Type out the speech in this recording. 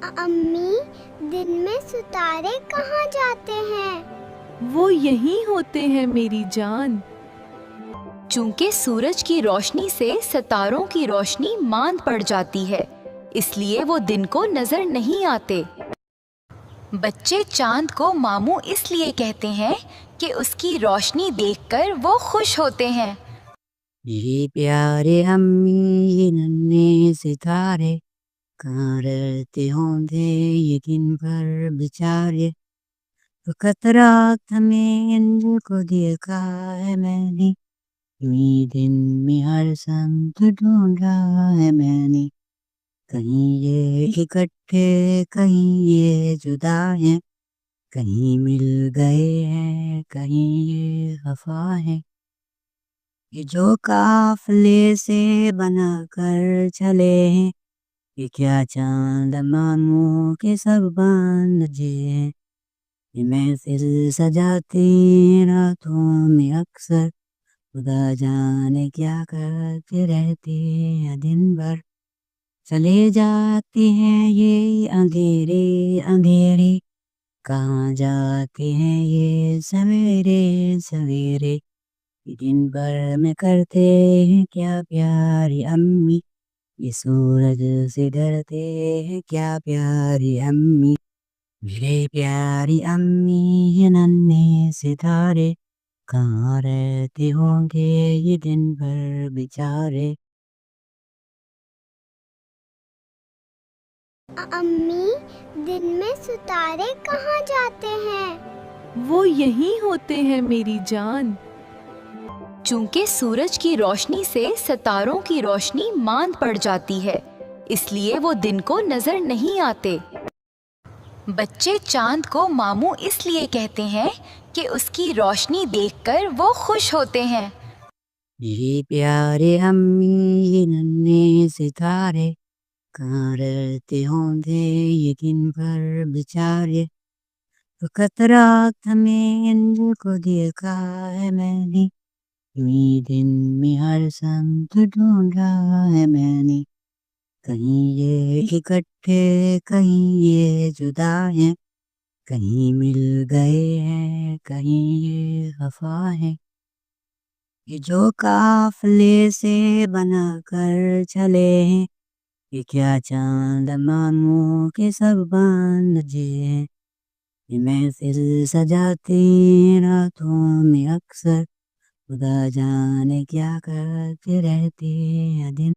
امی، دن میں ستارے کہاں جاتے ہیں؟ وہ یہیں ہوتے ہیں میری جان۔ چونکہ سورج کی روشنی سے ستاروں کی روشنی ماند پڑ جاتی ہے، اس لیے وہ دن کو نظر نہیں آتے۔ بچے چاند کو ماموں اس لیے کہتے ہیں کہ اس کی روشنی دیکھ کر وہ خوش ہوتے ہیں۔ میرے پیارے امی، یہ ننھے ستارے کہاں رہتے ہوں گے یہ دن بھر بیچارے۔ وقت رات ہمیں ان کو دیکھا ہے میں نے، یوں دن میں ہر سمت ڈھونڈا ہے میں نے۔ کہیں یہ اکٹھے کہیں یہ جدا ہیں، کہیں مل گئے ہیں کہیں یہ خفا ہیں۔ یہ جو قافلے سے بنا کر چلے ہیں، یہ کیا چاند ماموں کے سب بانجے ہیں۔ یہ محفل سجاتے ہیں راتوں میں اکثر، خدا جانے کیا کرتے رہتے ہیں دن بھر۔ چلے جاتے ہیں یہ اندھیرے اندھیرے، کہاں جاتے ہیں یہ سویرے سویرے۔ یہ دن بھر میں کرتے ہیں کیا پیاری امی، یہ سورج سے ڈرتے ہیں کیا پیاری امی۔ میرے پیاری امی، یہ ننھے ستارے کہاں رہتے ہوں گے یہ دن بھر بیچارے۔ امی، دن میں ستارے کہاں جاتے ہیں؟ وہ یہیں ہوتے ہیں میری جان۔ چونکہ سورج کی روشنی سے ستاروں کی روشنی ماند پڑ جاتی ہے، اس لیے وہ دن کو نظر نہیں آتے۔ بچے چاند کو ماموں اس لیے کہتے ہیں کہ اس کی روشنی دیکھ کر وہ خوش ہوتے ہیں۔ میرے پیارے امی، یہ ننھے ستارے کہاں رہتے ہوں گے یہ دن بھر بیچارے۔ وقت رات ہمیں ان کو دیکھا ہے میں نے، یوں دن میں ہر سمت ڈھونڈا ہے میں نے۔ کہیں یہ اکٹھے کہیں یہ جدا ہیں، کہیں مل گئے ہیں کہیں یہ خفا ہیں۔ یہ جو قافلے سے بنا کر چلے ہیں، یہ کیا چاند ماموں کے سب بانجے ہیں۔ یہ محفل سجاتے ہیں راتوں میں اکثر، خدا جانے کیا کرتے رہتے ہیں دن